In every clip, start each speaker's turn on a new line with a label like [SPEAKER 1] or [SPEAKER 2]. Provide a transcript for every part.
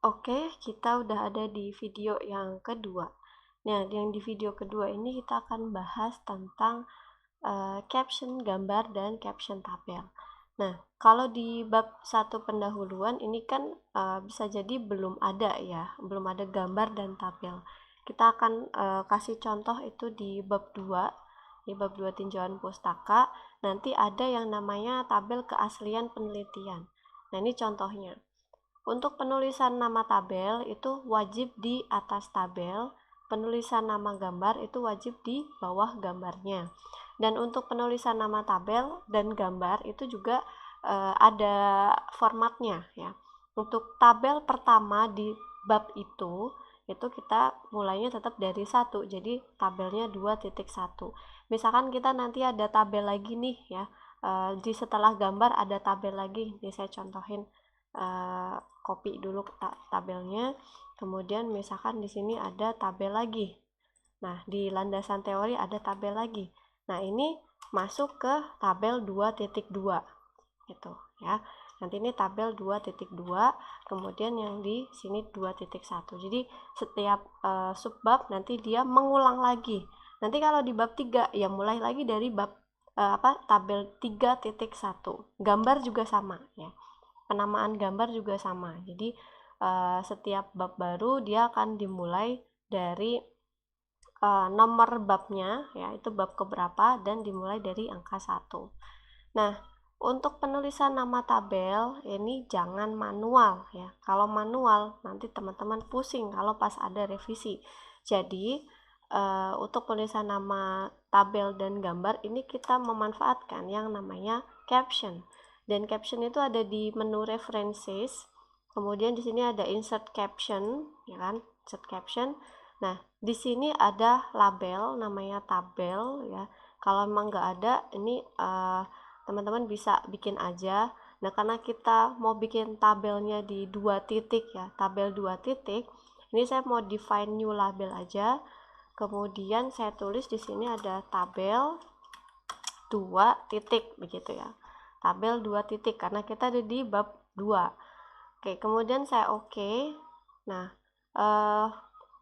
[SPEAKER 1] Oke, kita udah ada di video yang kedua. Nah, yang di video kedua ini kita akan bahas tentang caption gambar dan caption tabel. Nah, kalau di bab satu pendahuluan ini kan bisa jadi belum ada ya, belum ada gambar dan tabel. Kita akan kasih contoh itu di bab 2, di bab 2 tinjauan pustaka. Nanti ada yang namanya tabel keaslian penelitian. Nah, ini contohnya. Untuk penulisan nama tabel itu wajib di atas tabel, penulisan nama gambar itu wajib di bawah gambarnya. Dan untuk penulisan nama tabel dan gambar itu juga ada formatnya ya. Untuk tabel pertama di bab itu kita mulainya tetap dari 1. Jadi tabelnya 2.1. Misalkan kita nanti ada tabel lagi nih ya. Di setelah gambar ada tabel lagi. Nih saya contohin, copy dulu tabelnya, kemudian misalkan di sini ada tabel lagi. Nah, di landasan teori ada tabel lagi. Nah, ini masuk ke tabel 2.2 gitu ya. Nanti ini tabel 2.2, kemudian yang di sini 2.1. Jadi setiap subbab nanti dia mengulang lagi. Nanti kalau di bab 3 ya mulai lagi dari bab tabel 3.1. Gambar juga sama ya. Penamaan gambar juga sama. Jadi setiap bab baru dia akan dimulai dari nomor babnya ya, itu bab keberapa dan dimulai dari angka 1. Nah, untuk penulisan nama tabel ini jangan manual ya. Kalau manual nanti teman-teman pusing kalau pas ada revisi. Jadi untuk penulisan nama tabel dan gambar ini kita memanfaatkan yang namanya caption. Dan caption itu ada di menu references. Kemudian di sini ada insert caption, ya kan? Insert caption. Nah, di sini ada label namanya tabel ya. Kalau memang nggak ada, ini teman-teman bisa bikin aja. Nah, karena kita mau bikin tabelnya di 2 titik ya, tabel 2 titik. Ini saya mau define new label aja. Kemudian saya tulis di sini ada tabel 2 titik begitu ya. Tabel 2 titik karena kita ada di bab 2. Oke, kemudian saya oke. Nah,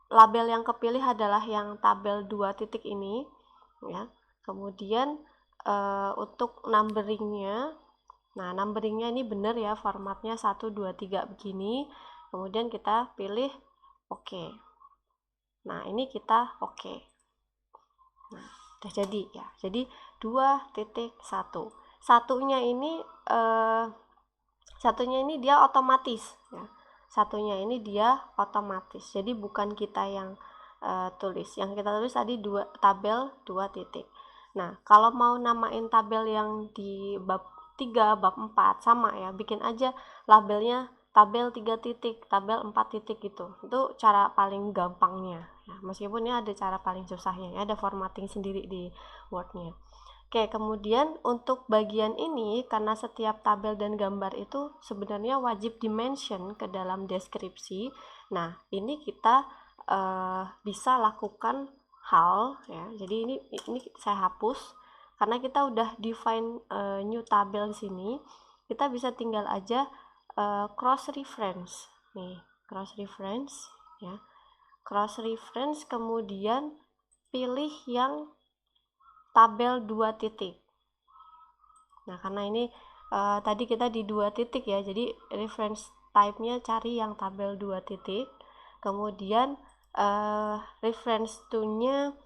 [SPEAKER 1] label yang kepilih adalah yang tabel 2 titik ini ya. Kemudian untuk numberingnya, nah numberingnya ini benar ya, formatnya 1, 2, 3 begini. Kemudian kita pilih oke. Nah, ini kita oke. Nah, udah jadi ya. Jadi 2.1. Satunya ini eh, satunya ini dia otomatis ya. Satunya ini dia otomatis. Jadi bukan kita yang tulis. Yang kita tulis tadi tabel 2 titik. Nah, kalau mau namain tabel yang di bab 3, bab 4 sama ya, bikin aja labelnya tabel 3 titik, tabel 4 titik gitu. Itu cara paling gampangnya ya. Meskipun ini ada cara paling susahnya ya, ada formatting sendiri di Word-nya. Oke, kemudian untuk bagian ini, karena setiap tabel dan gambar itu sebenarnya wajib dimention ke dalam deskripsi. Nah, ini kita bisa lakukan hal ya. Jadi ini saya hapus karena kita udah define new tabel di sini. Kita bisa tinggal aja cross reference. Nih, cross reference ya. Cross reference kemudian pilih yang tabel 2 titik. Nah, karena ini tadi kita di 2 titik ya, jadi reference type-nya cari yang tabel 2 titik. Kemudian reference to-nya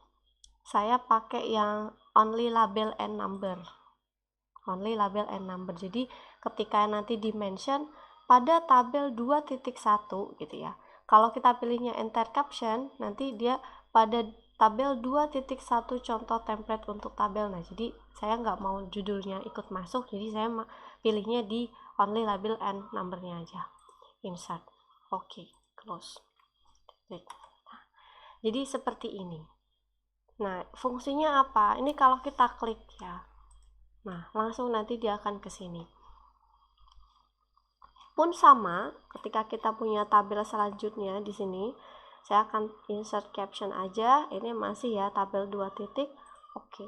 [SPEAKER 1] saya pakai yang only label and number. Only label and number. Jadi ketika nanti dimention pada tabel 2.1 gitu ya. Kalau kita pilihnya enter caption, nanti dia pada tabel 2.1 contoh template untuk tabel. Nah, jadi saya nggak mau judulnya ikut masuk, jadi saya pilihnya di only label and numbernya aja. Insert. Oke, close. Nah, jadi seperti ini. Nah, fungsinya apa? Ini kalau kita klik ya. Nah, langsung nanti dia akan ke sini. Pun sama, ketika kita punya tabel selanjutnya di sini, saya akan insert caption aja. Ini masih ya tabel 2 titik. Oke.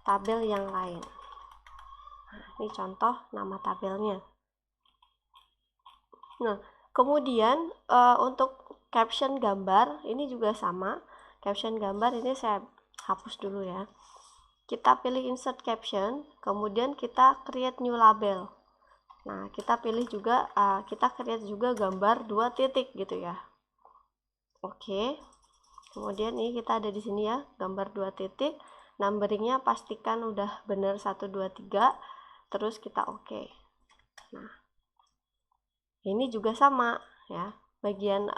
[SPEAKER 1] Tabel yang lain. Nah, ini contoh nama tabelnya. Nah, kemudian untuk caption gambar ini juga sama. Caption gambar ini saya hapus dulu ya. Kita pilih insert caption, kemudian kita create new label. Nah, kita pilih juga, kita create juga gambar 2 titik gitu ya. Oke. Kemudian ini kita ada di sini ya, gambar 2 titik. Numberingnya pastikan udah benar 1, 2, 3. Terus kita oke. Nah, ini juga sama ya. Bagian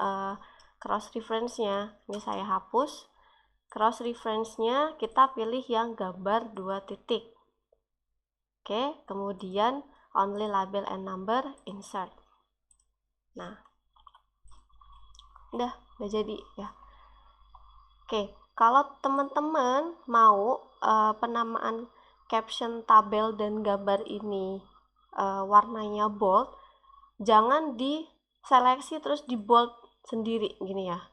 [SPEAKER 1] cross reference-nya ini saya hapus. Cross reference-nya kita pilih yang gambar 2 titik. Oke, kemudian only label and number insert. Nah, udah jadi ya. Oke, kalau teman-teman mau penamaan caption tabel dan gambar ini warnanya bold, jangan diseleksi terus di bold sendiri gini ya,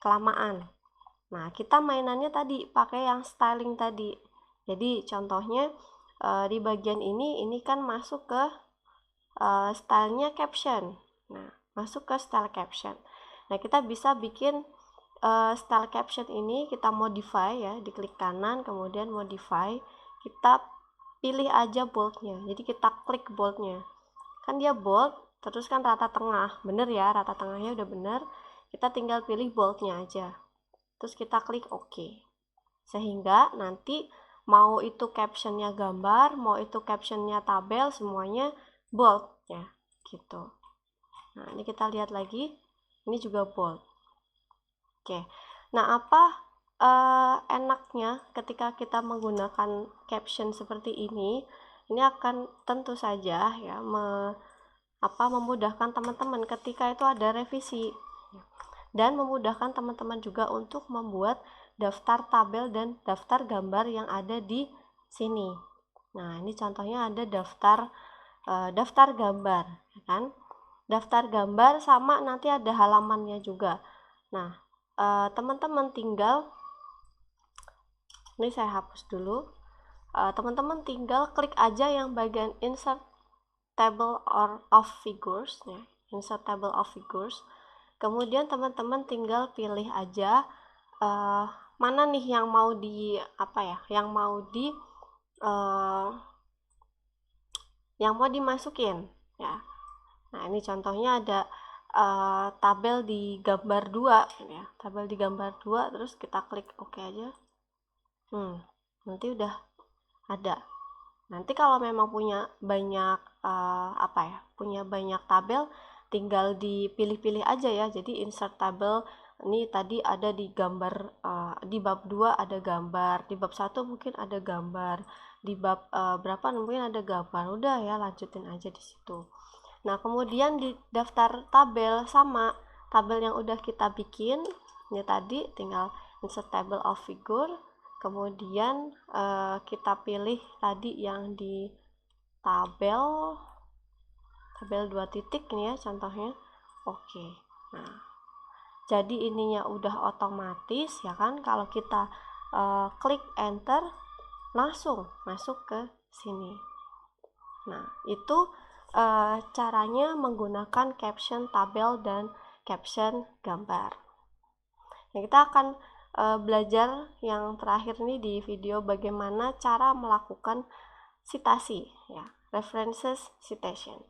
[SPEAKER 1] kelamaan. Nah, kita mainannya tadi pakai yang styling tadi. Jadi contohnya di bagian ini kan masuk ke stylenya caption. Nah, masuk ke style caption. Nah, kita bisa bikin style caption ini, kita modify ya, diklik kanan kemudian modify, kita pilih aja boldnya. Jadi kita klik boldnya, kan dia bold, terus kan rata tengah, bener ya, rata tengahnya udah bener, kita tinggal pilih boldnya aja, terus kita klik OK, sehingga nanti mau itu captionnya gambar, mau itu captionnya tabel, semuanya bold ya gitu. Nah, ini kita lihat lagi, ini juga bold. Oke, nah apa enaknya ketika kita menggunakan caption seperti ini akan tentu saja ya memudahkan teman-teman ketika itu ada revisi, dan memudahkan teman-teman juga untuk membuat daftar tabel dan daftar gambar yang ada di sini. Nah, ini contohnya ada daftar gambar, ya kan? Daftar gambar sama nanti ada halamannya juga. Nah, teman-teman tinggal, ini saya hapus dulu. Teman-teman tinggal klik aja yang bagian insert table of figures ya, insert table of figures. Kemudian teman-teman tinggal pilih aja mana nih yang mau dimasukin ya. Nah, ini contohnya ada tabel di gambar 2 ya, tabel di gambar 2, terus kita klik OK aja. Nanti udah ada. Nanti kalau memang punya banyak punya banyak tabel, tinggal dipilih-pilih aja ya. Jadi insert tabel, ini tadi ada di gambar, di bab 2 ada gambar, di bab 1 mungkin ada gambar, di bab berapa mungkin ada gambar. Udah ya, lanjutin aja di situ. Nah, kemudian di daftar tabel sama tabel yang udah kita bikin, ini tadi tinggal insert table of figure, kemudian kita pilih tadi yang di tabel 2 titik nih ya contohnya. Oke. Nah, jadi ininya udah otomatis ya kan, kalau kita klik enter langsung masuk ke sini. Nah, itu caranya menggunakan caption tabel dan caption gambar. Nah, kita akan belajar yang terakhir nih di video bagaimana cara melakukan citasi ya, references citation.